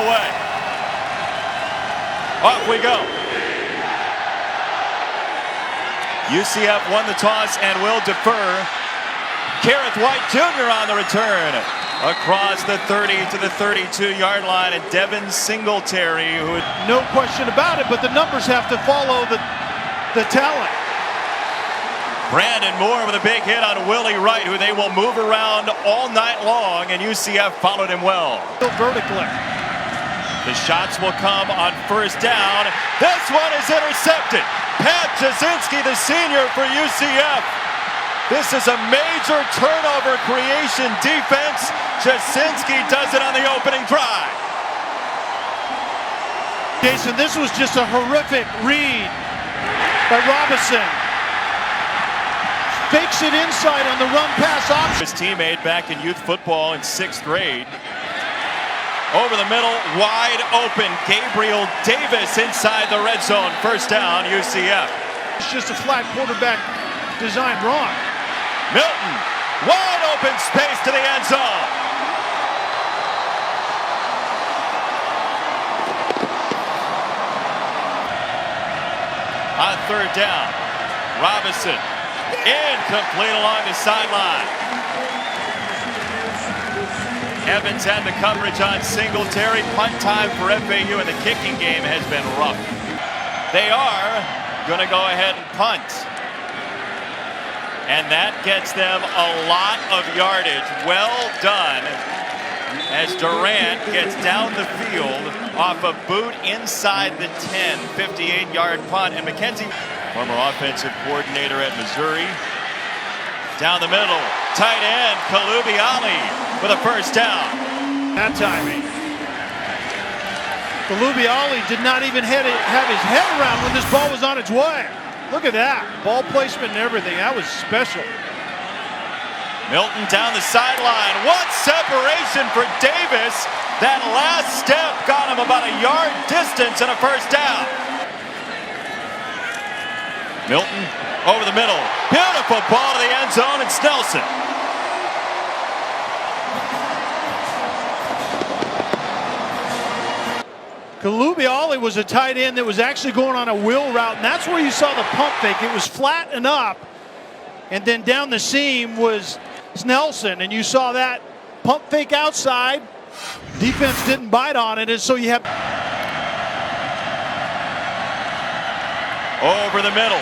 away. Off we go. UCF won the toss and will defer. Kareth White Jr. on the return. Across the 30 to the 32-yard line, and Devin Singletary, who no question about it, but the numbers have to follow the talent. Brandon Moore with a big hit on Willie Wright, who they will move around all night long, and UCF followed him well. Vertically. The shots will come on first down. This one is intercepted. Pat Jasinski, the senior for UCF. This is a major turnover creation defense. Jasinski does it on the opening drive. Jason, this was just a horrific read by Robinson. Fakes it inside on the run-pass option. His teammate back in youth football in 6th grade. Over the middle, wide open. Gabriel Davis inside the red zone. First down, UCF. It's just a flat quarterback designed wrong. Milton, wide open space to the end zone. On third down, Robinson. Incomplete along the sideline. Evans had the coverage on Singletary. Punt time for FAU, and the kicking game has been rough. They are going to go ahead and punt. And that gets them a lot of yardage. Well done as Durant gets down the field off a boot inside the 10. 58-yard punt. And McKenzie, former offensive coordinator at Missouri. Down the middle, tight end, Kalubi Ali with a first down. That timing. Kalubi Ali did not even have his head around when this ball was on its way. Look at that. Ball placement and everything. That was special. Milton down the sideline. What separation for Davis. That last step got him about a yard distance and a first down. Milton over the middle. Beautiful ball to the end zone. It's Nelson. Kalubi Ali was a tight end that was actually going on a wheel route, and that's where you saw the pump fake. It was flat and up, and then down the seam was Nelson, and you saw that pump fake outside. Defense didn't bite on it, and so you have over the middle,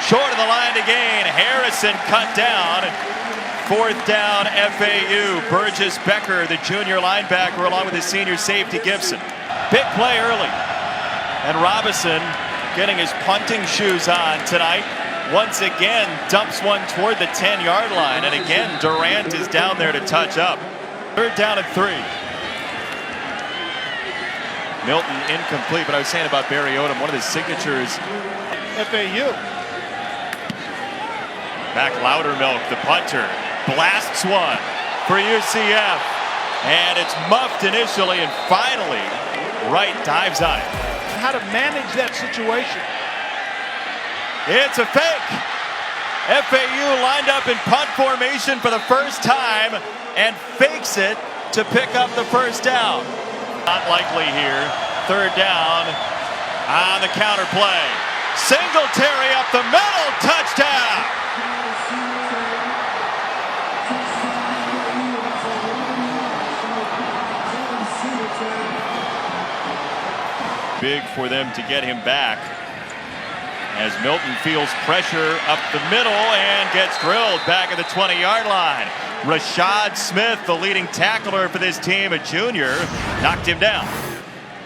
short of the line to gain. Harrison cut down. Fourth down, FAU. Burgess Becker, the junior linebacker, along with his senior safety Gibson. Big play early. And Robinson getting his punting shoes on tonight. Once again, dumps one toward the 10-yard line. And again, Durant is down there to touch up. Third down and 3. Milton incomplete, but I was saying about Barry Odom, one of his signatures. FAU. Back Loudermilk, the punter, blasts one for UCF. And it's muffed initially, and finally, Wright dives on it. How to manage that situation. It's a fake. FAU lined up in punt formation for the first time and fakes it to pick up the first down. Not likely here. Third down on the counter play. Singletary up the middle, touchdown. Big for them to get him back as Milton feels pressure up the middle and gets drilled back at the 20-yard line. Rashad Smith, the leading tackler for this team, a junior, knocked him down.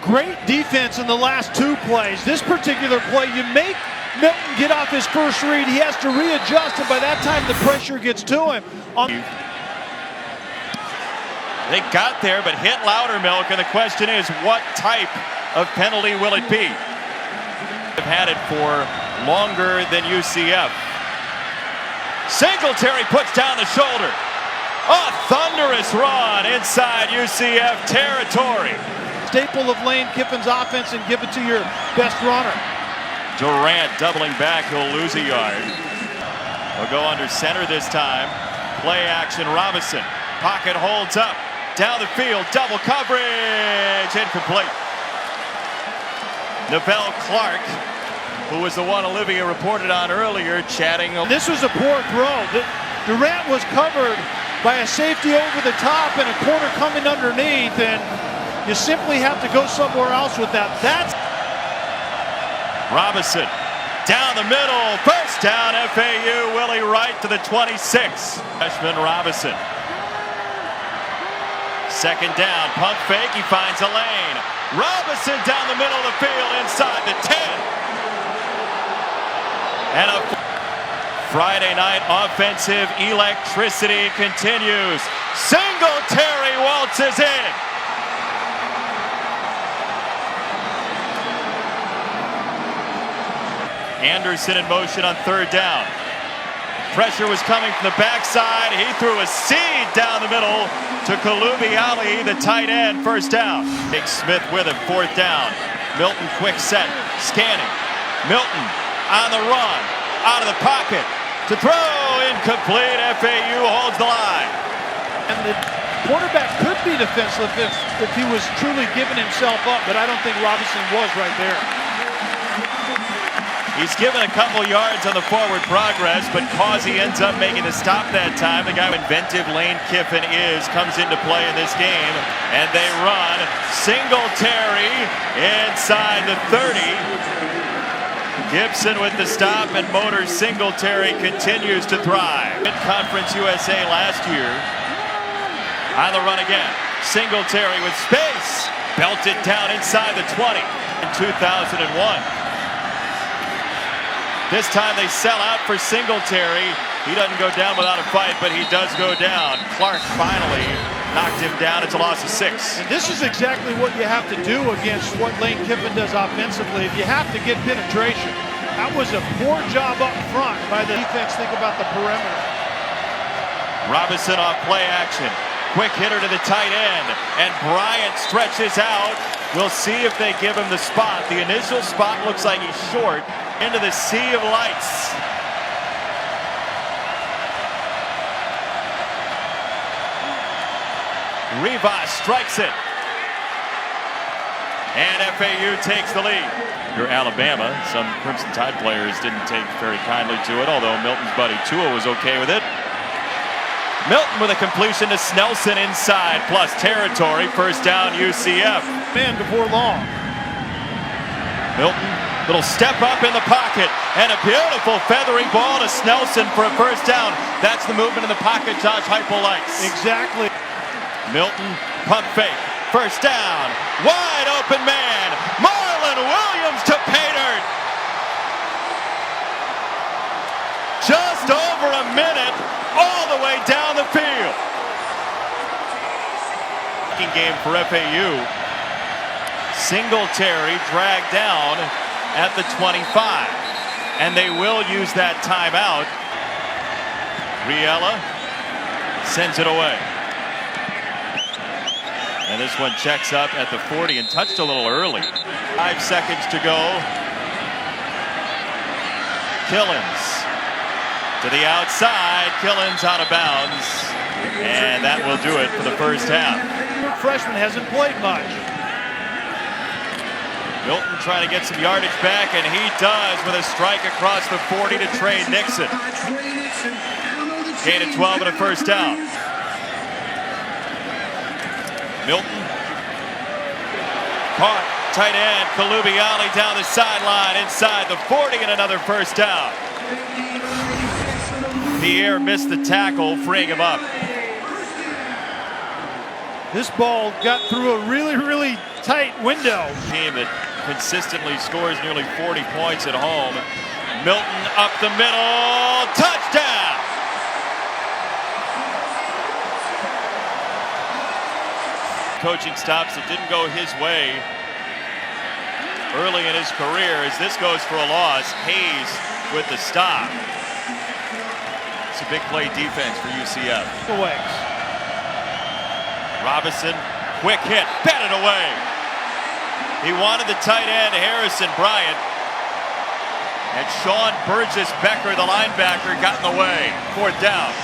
Great defense in the last 2 plays. This particular play, you make Milton get off his first read. He has to readjust, and by that time the pressure gets to him. They got there, but hit Loudermilk, and the question is, what type of penalty will it be? They've had it for longer than UCF. Singletary puts down the shoulder. A thunderous run inside UCF territory. Staple of Lane Kiffin's offense, and give it to your best runner. Durant doubling back, he'll lose a yard. They'll go under center this time. Play action, Robinson. Pocket holds up. Down the field, double coverage. coverage incomplete. Neville Clark, who was the one Olivia reported on earlier, chatting. This was a poor throw. Durant was covered by a safety over the top and a corner coming underneath, and you simply have to go somewhere else with that. That's Robinson down the middle, first down FAU. Willie Wright to the 26. Freshman Robinson. Second down, pump fake, he finds a lane. Robinson down the middle of the field inside the 10. And a Friday night offensive electricity continues. Singletary waltzes in. Anderson in motion on third down. Pressure was coming from the backside. He threw a seed down the middle to Kalubi Ali, the tight end, first down. Big Smith with him, fourth down. Milton quick set, scanning. Milton on the run, out of the pocket, to throw, incomplete. FAU holds the line. And the quarterback could be defensive if he was truly giving himself up, but I don't think Robinson was right there. He's given a couple yards on the forward progress, but Causey ends up making the stop that time. The guy who inventive Lane Kiffin comes into play in this game, and they run. Singletary inside the 30. Gibson with the stop, and Motor Singletary continues to thrive. Mid-Conference USA last year. On the run again. Singletary with space. Belted down inside the 20 in 2001. This time they sell out for Singletary. He doesn't go down without a fight, but he does go down. Clark finally knocked him down. It's a loss of 6. And this is exactly what you have to do against what Lane Kiffin does offensively. If you have to get penetration. That was a poor job up front by the defense. Think about the perimeter. Robinson off play action. Quick hitter to the tight end. And Bryant stretches out. We'll see if they give him the spot. The initial spot looks like he's short. Into the sea of lights. Rivas strikes it. And FAU takes the lead. You're Alabama. Some Crimson Tide players didn't take very kindly to it, although Milton's buddy Tua was okay with it. Milton with a completion to Snelson inside, plus territory. First down UCF. Man before long. Milton. Little step up in the pocket, and a beautiful feathery ball to Snelson for a first down. That's the movement in the pocket Josh Heupel likes. Exactly. Milton, pump fake, first down, wide open man, Marlon Williams to Pater. Just over a minute, all the way down the field. Game for FAU. Singletary dragged down at the 25, and they will use that timeout. Riella sends it away, and this one checks up at the 40 and touched a little early. 5 seconds to go. Killins to the outside. Killins out of bounds, and that will do it for the first half. The freshman hasn't played much. Milton trying to get some yardage back, and he does with a strike across the 40 to Trey Nixon. Gain of 12 and a first down. Milton. Caught. Tight end. Kalubi Ali down the sideline inside the 40 and another first down. Pierre missed the tackle, freeing him up. This ball got through a really tight window. Team that consistently scores nearly 40 points at home. Milton up the middle, touchdown! Coaching stops that didn't go his way early in his career as this goes for a loss. Hayes with the stop. It's a big play defense for UCF. Robinson, quick hit, batted away. He wanted the tight end, Harrison Bryant. And Sean Burgess Becker, the linebacker, got in the way. Fourth down.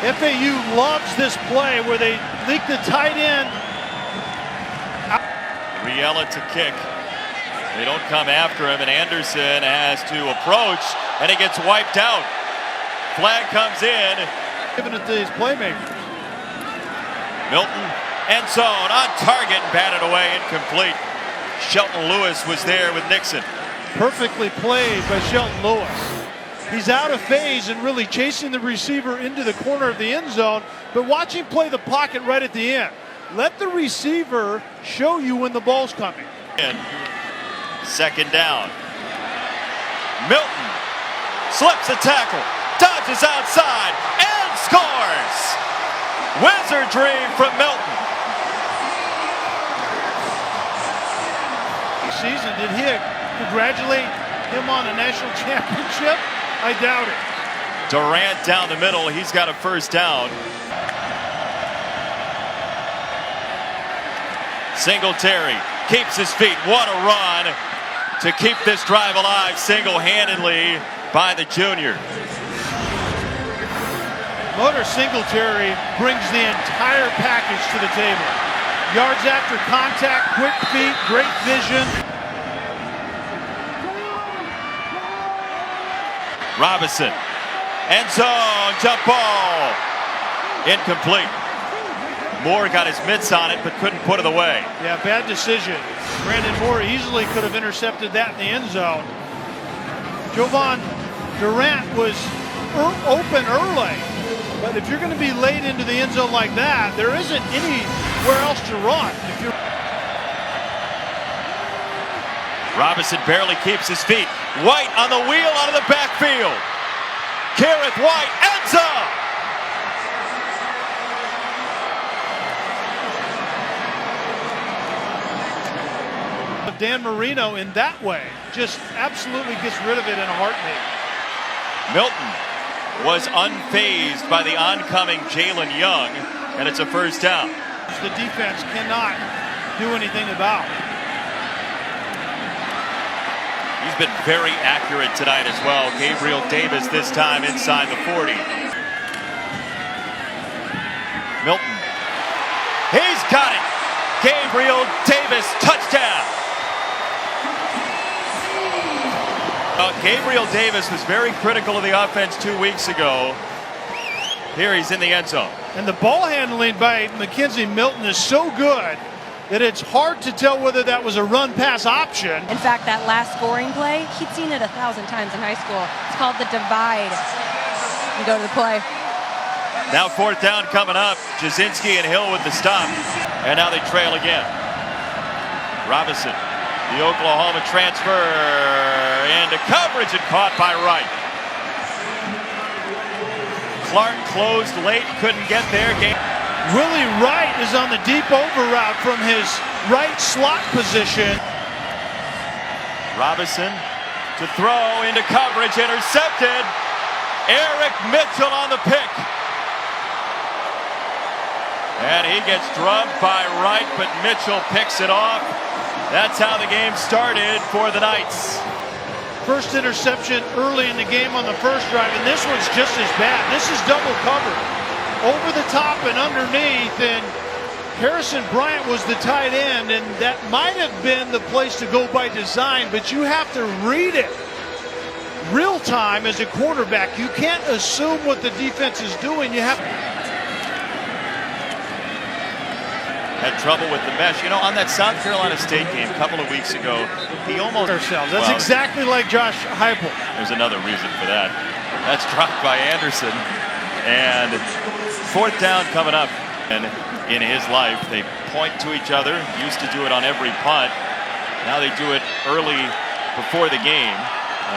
FAU loves this play where they leak the tight end. Riella to kick. They don't come after him, and Anderson has to approach, and he gets wiped out. Flag comes in. Giving it to his playmakers. Milton, end zone, on target, batted away, incomplete. Shelton Lewis was there with Nixon. Perfectly played by Shelton Lewis. He's out of phase and really chasing the receiver into the corner of the end zone, but watch him play the pocket right at the end. Let the receiver show you when the ball's coming. Second down. Milton slips a tackle, dodges outside, and scores! Wizardry from Milton. Season, did he congratulate him on a national championship? I doubt it. Durant down the middle, he's got a first down. Singletary keeps his feet. What a run to keep this drive alive single-handedly by the junior. Motor Singletary brings the entire package to the table. Yards after contact, quick feet, great vision. Robinson, end zone, jump ball, incomplete. Moore got his mitts on it but couldn't put it away. Yeah, bad decision. Brandon Moore easily could have intercepted that in the end zone. Jovan Durant was open early, but if you're going to be late into the end zone like that, there isn't anywhere else to run. Robinson barely keeps his feet. White on the wheel out of the backfield. Gareth White, end zone. Dan Marino in that way just absolutely gets rid of it in a heartbeat. Milton was unfazed by the oncoming Jalen Young, and it's a first down. The defense cannot do anything about. He's been very accurate tonight as well. Gabriel Davis this time inside the 40. Milton. He's got it. Gabriel Davis, touchdown. Gabriel Davis was very critical of the offense 2 weeks ago. Here he's in the end zone. And the ball handling by Mackenzie Milton is so good that it's hard to tell whether that was a run-pass option. In fact, that last scoring play, he'd seen it 1,000 times in high school. It's called the divide. You go to the play. Now fourth down coming up. Jasinski and Hill with the stop. And now they trail again. Robinson, the Oklahoma transfer, into coverage and caught by Wright. Clark closed late, couldn't get there. Willie Wright is on the deep over route from his right slot position. Robinson to throw into coverage, intercepted. Eric Mitchell on the pick. And he gets drubbed by Wright, but Mitchell picks it off. That's how the game started for the Knights. First interception early in the game on the first drive, and this one's just as bad. This is double covered. Over the top and underneath, and Harrison Bryant was the tight end, and that might have been the place to go by design, but you have to read it real time as a quarterback. You can't assume what the defense is doing. You have had trouble with the mesh. You know, on that South Carolina State game a couple of weeks ago, he almost... That's exactly like Josh Heupel. There's another reason for that. That's dropped by Anderson. And fourth down coming up. And in his life, they point to each other. Used to do it on every punt. Now they do it early before the game,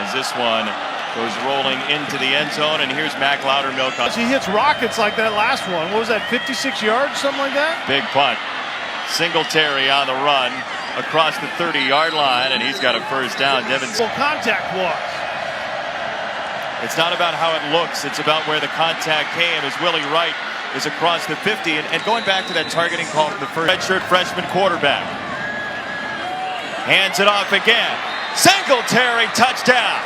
as this one goes rolling into the end zone. And here's Mac Loudermilk. He hits rockets like that last one. What was that, 56 yards, something like that? Big punt. Singletary on the run across the 30-yard line, and he's got a first down. Full contact was. It's not about how it looks. It's about where the contact came, as Willie Wright is across the 50. And going back to that targeting call from the first redshirt freshman quarterback. Hands it off again. Singletary, touchdown.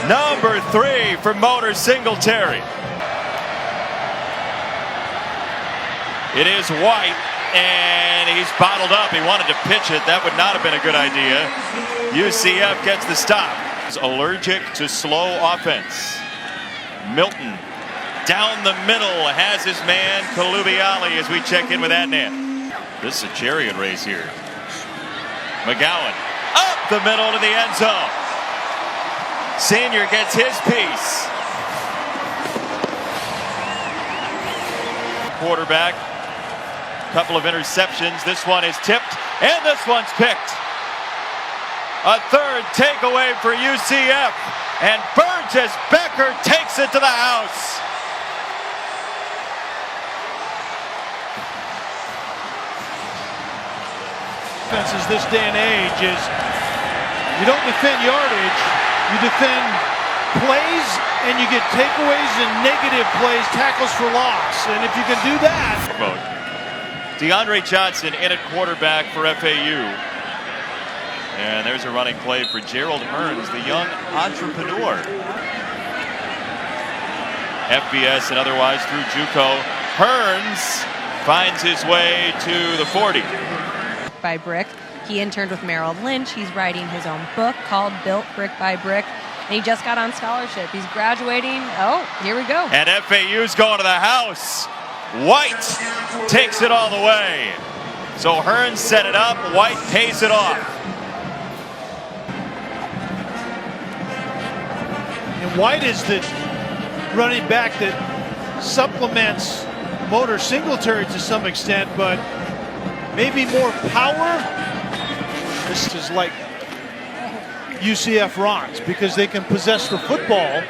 Number 3 for Motor Singletary. It is White, and he's bottled up. He wanted to pitch it. That would not have been a good idea. UCF gets the stop. He's allergic to slow offense. Milton down the middle has his man Kalubiali as we check in with Adnan. This is a chariot race here. McGowan up the middle to the end zone. Senior gets his piece. Quarterback, couple of interceptions. This one is tipped, and this one's picked. A third takeaway for UCF, and Burgess Becker takes it to the house. Defenses this day and age is you don't defend yardage, you defend plays, and you get takeaways and negative plays, tackles for loss. And if you can do that. DeAndre Johnson in at quarterback for FAU. And there's a running play for Gerald Hearns, the young entrepreneur. FBS and otherwise through JUCO. Hearns finds his way to the 40. By brick. He interned with Merrill Lynch. He's writing his own book called Built Brick by Brick. And he just got on scholarship. He's graduating. Oh, here we go. And FAU's going to the house. White takes it all the way. So Hearns set it up. White pays it off. And White is the running back that supplements Motor Singletary to some extent, but maybe more power. This is like UCF runs because they can possess the football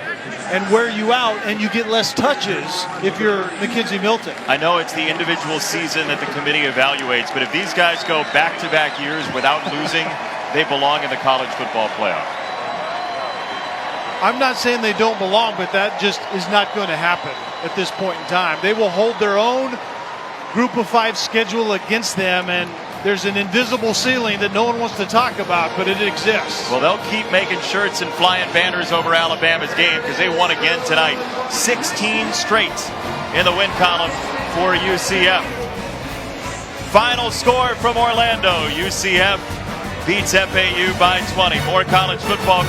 and wear you out, and you get less touches if you're McKenzie Milton. I know it's the individual season that the committee evaluates, but if these guys go back-to-back years without losing, they belong in the college football playoff. I'm not saying they don't belong, but that just is not going to happen at this point in time. They will hold their own Group of 5 schedule against them, and there's an invisible ceiling that no one wants to talk about, but it exists. Well, they'll keep making shirts and flying banners over Alabama's game because they won again tonight. 16 straight in the win column for UCF. Final score from Orlando. UCF beats FAU by 20. More college football